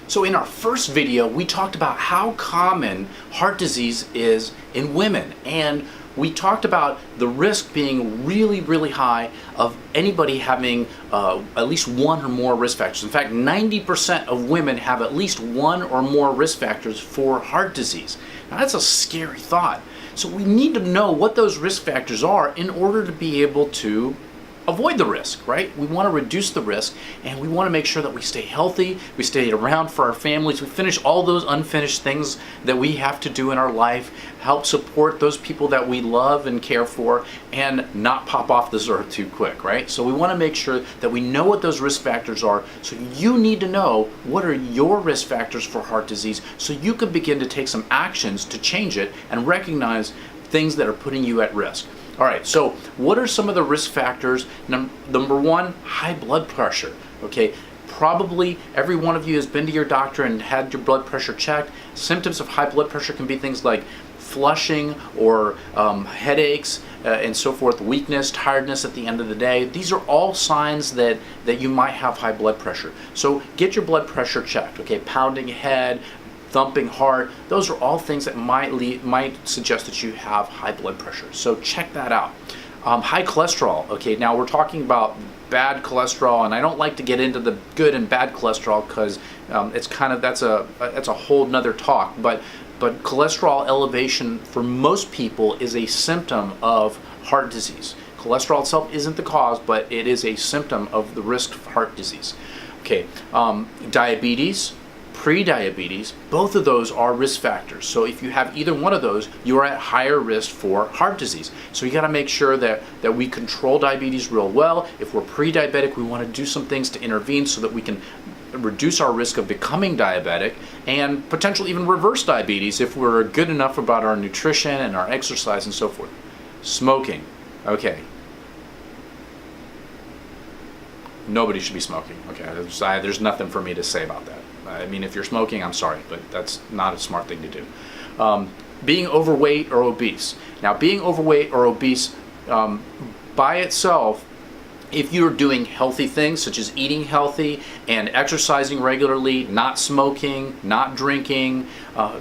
So in our first video, we talked about how common heart disease is in women, and we talked about the risk being really, really high of anybody having at least one or more risk factors. In fact, 90% of women have at least one or more risk factors for heart disease. Now that's a scary thought. So we need to know what those risk factors are in order to be able to avoid the risk, right? We want to reduce the risk, and we want to make sure that we stay healthy, we stay around for our families, we finish all those unfinished things that we have to do in our life, help support those people that we love and care for, and not pop off this earth too quick, right? So we want to make sure that we know what those risk factors are. So you need to know what are your risk factors for heart disease so you can begin to take some actions to change it and recognize things that are putting you at risk. All right, so what are some of the risk factors? Number one, high blood pressure, okay? Probably every one of you has been to your doctor and had your blood pressure checked. Symptoms of high blood pressure can be things like flushing or headaches and so forth, weakness, tiredness at the end of the day. These are all signs that you might have high blood pressure. So get your blood pressure checked, okay? Pounding head, thumping heart, those are all things that might suggest that you have high blood pressure. So check that out. High cholesterol. Okay, now we're talking about bad cholesterol, and I don't like to get into the good and bad cholesterol because it's kind of that's a whole nother talk. But cholesterol elevation for most people is a symptom of heart disease. Cholesterol itself isn't the cause, but it is a symptom of the risk of heart disease. Okay, diabetes. Pre-diabetes, both of those are risk factors. So if you have either one of those, you are at higher risk for heart disease. So you got to make sure that we control diabetes real well. If we're pre-diabetic, we want to do some things to intervene so that we can reduce our risk of becoming diabetic and potentially even reverse diabetes if we're good enough about our nutrition and our exercise and so forth. Smoking. Okay. Nobody should be smoking. Okay, there's nothing for me to say about that. I mean, if you're smoking, I'm sorry, but that's not a smart thing to do. Being overweight or obese. Now, being overweight or obese by itself, if you're doing healthy things such as eating healthy and exercising regularly, not smoking, not drinking,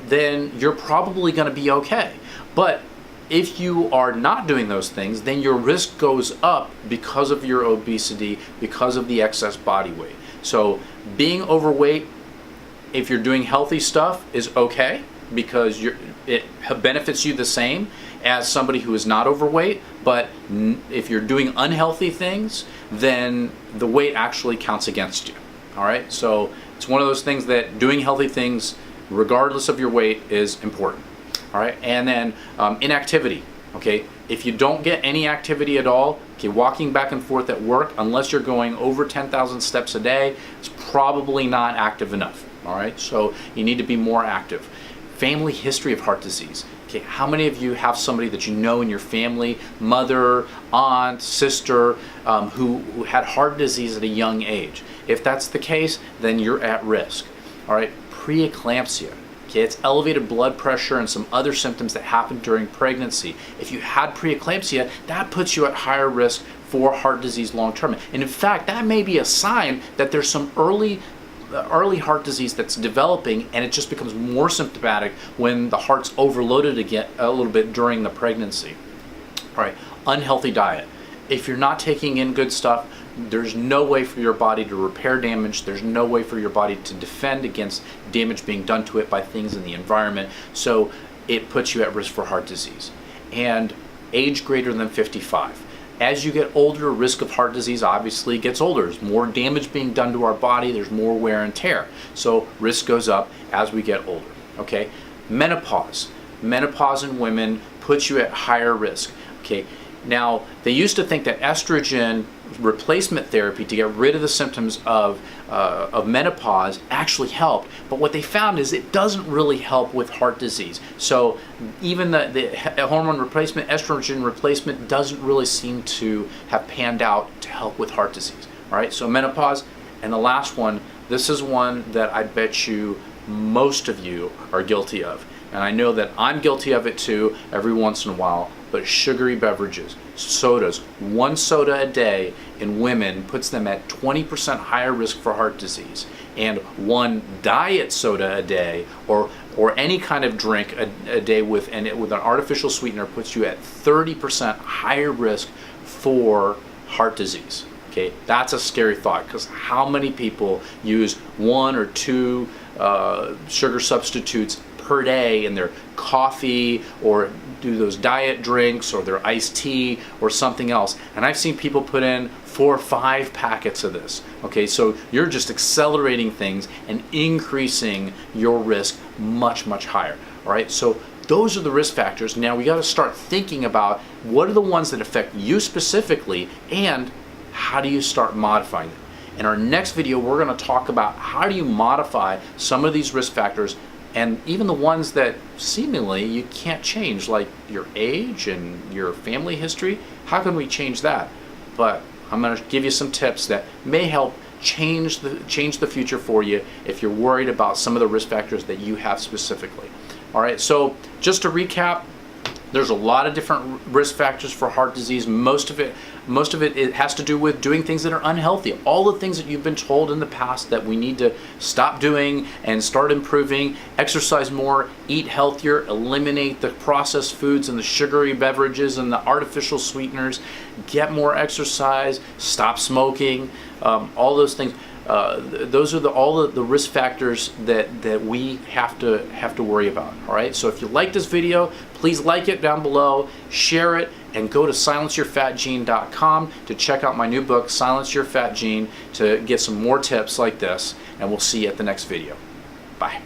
then you're probably going to be okay. But if you are not doing those things, then your risk goes up because of your obesity, because of the excess body weight. So being overweight, if you're doing healthy stuff, is okay because it benefits you the same as somebody who is not overweight. But if you're doing unhealthy things, then the weight actually counts against you. All right, so it's one of those things that doing healthy things, regardless of your weight, is important. All right, and then inactivity. Okay, if you don't get any activity at all, okay, walking back and forth at work, unless you're going over 10,000 steps a day, it's probably not active enough. All right, so you need to be more active. Family history of heart disease. Okay, how many of you have somebody that you know in your family, mother, aunt, sister, who had heart disease at a young age? If that's the case, then you're at risk. All right, preeclampsia. Okay, it's elevated blood pressure and some other symptoms that happen during pregnancy. If you had preeclampsia, that puts you at higher risk for heart disease long term. And in fact, that may be a sign that there's some early heart disease that's developing, and it just becomes more symptomatic when the heart's overloaded again a little bit during the pregnancy. All right, unhealthy diet. If you're not taking in good stuff, there's no way for your body to repair damage. There's no way for your body to defend against damage being done to it by things in the environment. So it puts you at risk for heart disease. And age greater than 55. As you get older, risk of heart disease obviously gets older. There's more damage being done to our body. There's more wear and tear. So risk goes up as we get older. Okay, menopause. Menopause in women puts you at higher risk. Okay, now they used to think that estrogen replacement therapy to get rid of the symptoms of menopause actually helped, but what they found is it doesn't really help with heart disease. So even the hormone replacement, estrogen replacement, doesn't really seem to have panned out to help with heart disease. All right, so menopause. And the last one, this is one that I bet you most of you are guilty of, and I know that I'm guilty of it too every once in a while, but sugary beverages, sodas. One soda a day in women puts them at 20% higher risk for heart disease. and one diet soda a day, or any kind of drink a day with an artificial sweetener puts you at 30% higher risk for heart disease. Okay, that's a scary thought, because how many people use 1 or 2 sugar substitutes per day in their coffee, or do those diet drinks, or their iced tea, or something else? And I've seen people put in 4 or 5 packets of this. Okay, so you're just accelerating things and increasing your risk much, much higher. All right, so those are the risk factors. Now we got to start thinking about what are the ones that affect you specifically, and how do you start modifying them. In our next video, we're going to talk about how do you modify some of these risk factors, and even the ones that seemingly you can't change, like your age and your family history. How can we change that? But I'm going to give you some tips that may help change the future for you if you're worried about some of the risk factors that you have specifically. All right, so just to recap, there's a lot of different risk factors for heart disease. Most of it has to do with doing things that are unhealthy. All the things that you've been told in the past that we need to stop doing and start improving. Exercise more, eat healthier, eliminate the processed foods and the sugary beverages and the artificial sweeteners. Get more exercise, stop smoking, all those things. Those are all the risk factors that we have to worry about. All right. So if you like this video, please like it down below, share it, and go to silenceyourfatgene.com to check out my new book, Silence Your Fat Gene, to get some more tips like this. And we'll see you at the next video. Bye.